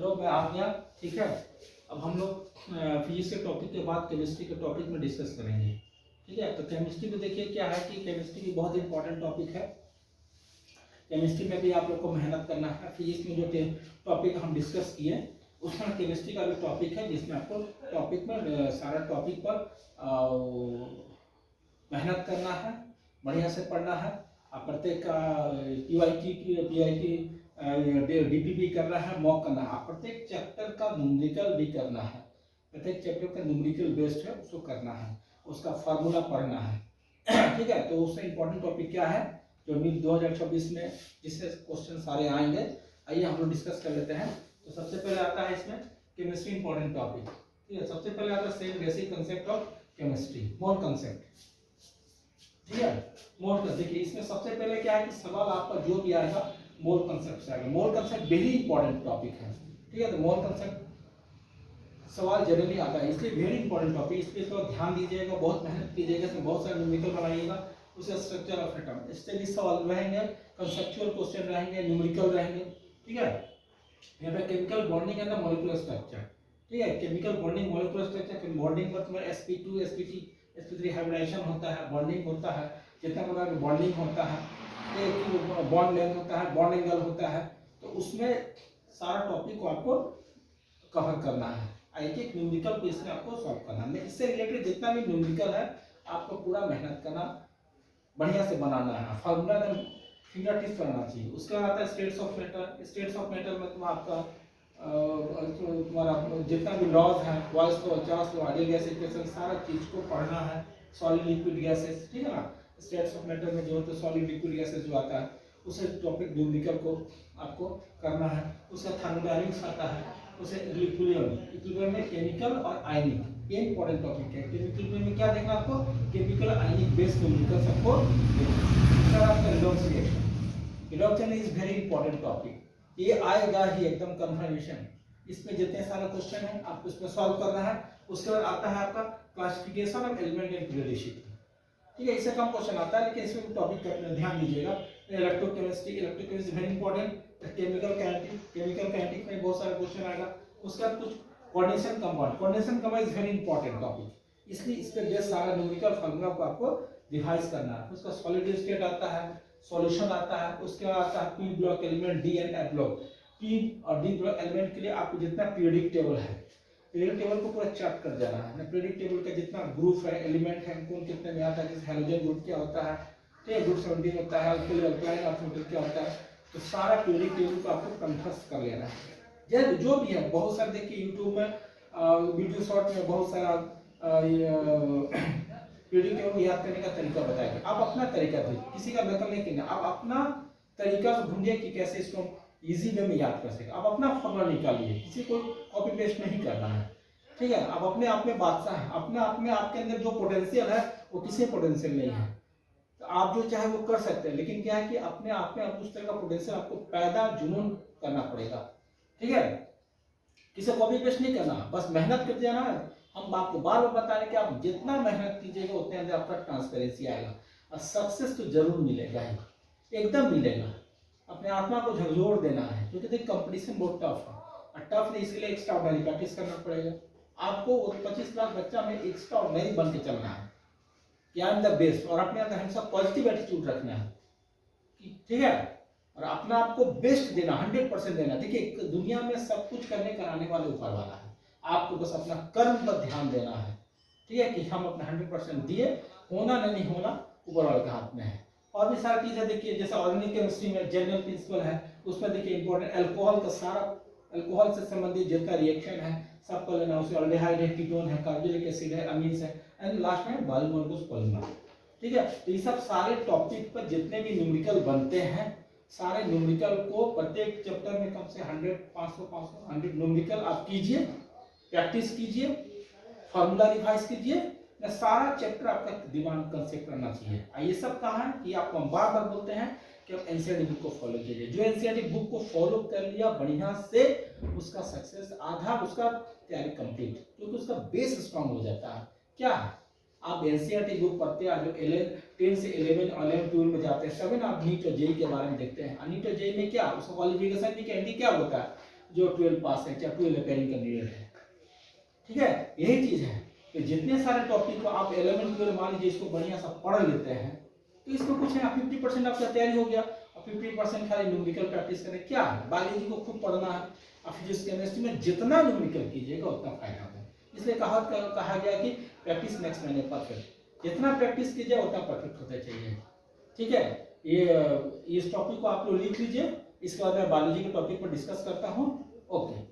चलो मैं आ गया। ठीक है, अब हम लोग फिजिक्स के टॉपिक के बाद केमिस्ट्री के टॉपिक में डिस्कस करेंगे। ठीक है, तो केमिस्ट्री में देखिए क्या है कि केमिस्ट्री भी बहुत इंपॉर्टेंट टॉपिक है। केमिस्ट्री में भी आप लोग को मेहनत करना है। फिजिक्स में जो टॉपिक हम डिस्कस किए उसमें केमिस्ट्री का भी टॉपिक है, जिसमें आपको टॉपिक में सारा टॉपिक पर मेहनत करना है, बढ़िया से पढ़ना है। आप प्रत्येक का PYT DPP करना है, मॉक करना है। आप प्रत्येक चैप्टर का न्यूमेरिकल भी करना है। प्रत्येक चैप्टर का न्यूमेरिकल बेस्ड है, उसको करना है, उसका फार्मूला पढ़ना है। ठीक है, तो उससे इम्पोर्टेंट टॉपिक क्या है जो नीट 2026 में जिससे क्वेश्चन सारे आएंगे, आइए हम लोग डिस्कस कर लेते हैं। तो सबसे पहले आता है इसमें केमिस्ट्री इंपॉर्टेंट टॉपिक। ठीक है, सबसे पहले आता है same basic concept of chemistry, mole concept. ठीक है, मोल कंसेप्ट। देखिए इसमें सबसे पहले क्या है कि सवाल आपका जो भी आएगा मोल कंसेप्ट से आएगा। मोल कंसेप्ट वेरी इंपॉर्टेंट टॉपिक है। ठीक है, तो मोल कंसेप्ट सवाल जनरली आता है, इसलिए वेरी इंपॉर्टेंट टॉपिक। इस पे तो ध्यान दीजिएगा, बहुत मेहनत कीजिएगा, इसमें बहुत सारे न्यूमेरिकल बनाइएगा। उससे स्ट्रक्चर ऑफ एटम स्टडी सवाल रहेंगे, कंसेप्चुअल क्वेश्चन रहेंगे, न्यूमेरिकल रहेंगे। ठीक है, यहाँ पे chemical bonding and the molecular structure. ठीक है, केमिकल बॉन्डिंग, मॉलिक्यूलर स्ट्रक्चर। फिर बॉन्डिंग पर तुम्हारा sp2 sp3 sp3 हाइब्रिडाइजेशन होता है, बॉन्डिंग होता है, जितना प्रकार का बॉन्डिंग होता है, एक बॉन्ड लेंथ होता है, बॉन्ड एंगल होता है। तो उसमें सारा टॉपिक को आपको कवर करना है। एक एक न्यूमेरिकल को इसमें आपको सॉल्व करना है। इससे रिलेटेड जितना भी न्यूमेरिकल है आपको पूरा मेहनत करना, बढ़िया से बनाना है, फार्मूला एकदम फिंगर टिप्स करना चाहिए। उसके बाद आता है states of matter. States of matter में तुम्हारा जितना भी लॉज है, voice law, Charles law, ideal gas equation, सारा चीज को पढ़ना है। सॉलिड लिक्विड गैसेस, ठीक है ना। स्टेट्स ऑफ मैटर में जो होता है सॉलिड लिक्विड गैसेस जो आता है, उसे टॉपिक न्यूमेरिकल को आपको करना है। उसका थर्मोडायनामिक्स आता है, उसे इक्विलिब्रियम में केमिकल और आयनिक, ये इंपॉर्टेंट टॉपिक है। केमिकल में क्या देखना आपको, केमिकल आयनिक बेस्ड न्यूमेरिकल सबको देखना। Reduction is very important topic, ये आएगा ही एकदम कंफर्मेशन। इसमें जितने सारे क्वेश्चन हैं आपको इसमें सॉल्व करना है। उसके बाद आता है आपका classification of element and periodicity. ठीक है, इससे कम क्वेश्चन आता है, लेकिन इसमें टॉपिक का ध्यान दीजिएगा। Electrochemistry very important. Chemical kinetics में बहुत सारे क्वेश्चन आएगा। उसका कुछ coordination compound is very important topic, इसलिए इस पे बेस सारा न्यूमेरिकल फार्मूला को आपको रिवाइज करना है। उसका सॉलिड स्टेट आता है, सॉल्यूशन आता है। उसके बाद आता है P block element, D and F block. P और डी ब्लॉक एलिमेंट के लिए आपको जितना पीरियोडिक टेबल है, पीरियोडिक टेबल को पूरा चार्ट कर जाना है। पीरियोडिक टेबल का जितना ग्रुप है, एलिमेंट है, कौन कितने में आता है, जैसे हेलोजन ग्रुप क्या होता है, ठीक है, ग्रुप 17 होता है, अल्किल अल्काइन ऑर्बिटल क्या होता है, तो सारा पीरियोडिक टेबल को आपको कंठस्थ कर लेना है। जो भी है, बहुत सारे देखिए यूट्यूब में वीडियो शॉर्ट में बहुत सारा पीरियोडिक टेबल को याद करने का तरीका बताएगा। आप अपना तरीका दीजिए, किसी का नकल नहीं करना। आप अपना तरीका ढूंढिए कि कैसे इसको इजी वे में याद कर सके। आप अपना फॉर्मूला निकालिए, किसी को कॉपी पेस्ट नहीं करना है। ठीक है, आप अपने आप में बादशाह हैं, अपने आप में आपके अंदर जो पोटेंशियल है वो किसी पोटेंशियल नहीं है, तो आप जो चाहे वो कर सकते हैं। लेकिन क्या है कि अपने आप में आप उस तरह का पोटेंशियल आपको पैदा जुनून करना पड़ेगा। ठीक है, किसी कॉपी पेस्ट नहीं करना, बस मेहनत करते जाना है। हम आपको बार बार बता रहे हैं कि आप जितना मेहनत कीजिएगा उतने अंदर आपका ट्रांसपेरेंसी आएगा और सक्सेस तो जरूर मिलेगा ही, एकदम मिलेगा। अपने आत्मा को झकझोर देना है, क्योंकि देखिए कंपटीशन बहुत टफ है, और टफ नहीं, इसके लिए एक्स्ट्रा ऑर्डिनरी प्रैक्टिस करना पड़ेगा आपको। 25 लाख बच्चा में एक्स्ट्रा ऑर्डिनरी बन के चलना है कि आई एम द बेस्ट, और अपने अंदर हमेशा पॉजिटिव एटीट्यूड रखना है। ठीक है, और अपना आपको बेस्ट देना, 100% देना। देखिए दुनिया में सब कुछ करने कराने वाले ऊपर वाला है, आपको बस अपना कर्म पर ध्यान देना है। ठीक है, कि हम अपना 100% दिए, होना नहीं होना ऊपर वाले के हाथ में है। और भी सारी चीजें देखिए, जैसे ऑर्गेनिक केमिस्ट्री में जनरल प्रिंसिपल है, उसमें देखिए इंपॉर्टेंट अल्कोहल का सारा, अल्कोहल से संबंधित जितना रिएक्शन है सबको लेना। उसमें अल्डिहाइड है, कीटोन है, कार्बोक्सिलिक एसिड है, अमीन्स है, एंड लास्ट में बायोमोलिक्यूल्स पॉलीमर। ठीक है, तो ये सब सारे टॉपिक पर जितने भी न्यूमेरिकल बनते हैं, सारे न्यूमेरिकल को प्रत्येक चैप्टर में कम से 100 न्यूमेरिकल आप कीजिए, प्रैक्टिस कीजिए, फॉर्मूला रिवाइज कीजिए। सारा चैप्टर आपका दिमाग कंसेप्ट करना चाहिए। ये सब कहाँ है कि आपको हम बार बार बोलते हैं कि आप एनसीईआरटी बुक को फॉलो कीजिए। जो एनसीईआरटी बुक को फॉलो कर लिया बढ़िया से, उसका सक्सेस आधा, उसका तैयारी कंप्लीट, क्योंकि उसका बेस स्ट्रांग हो जाता है। क्या है, आप एनसीईआरटी बुक पढ़ते हैं, जो 10 से 11 और 11 12 में जाते हैं, तभी ना आप नीट और जेईई के बारे में देखते हैं। नीट और जेईई में क्या, उसका क्वालिफिकेशन की गारंटी क्या होता है, जो 12 पास है, चाहे 12 अपेयरिंग कैंडिडेट है। ठीक है, यही चीज है कि जितने सारे टॉपिक को आप 11 12 मान लीजिए इसको बढ़िया सा पढ़ लेते हैं तो इसमें कुछ है 50% आपका तैयारी हो गया और 50% खाली न्यूमेरिकल प्रैक्टिस करें। क्या है, बायोलॉजी को खूब पढ़ना है, और फिजिक्स केमिस्ट्री में जितना न्यूमेरिकल कीजिएगा उतना फायदा होगा। इसलिए कहा गया कि प्रैक्टिस नेक्स्ट मैंने परफेक्ट, जितना प्रैक्टिस कीजिए उतना परफेक्ट होता चाहिए। ठीक है, ये इस टॉपिक को आप लोग लिख लीजिए, इसके बाद मैं बायोलॉजी के टॉपिक पर डिस्कस करता हूँ। ओके।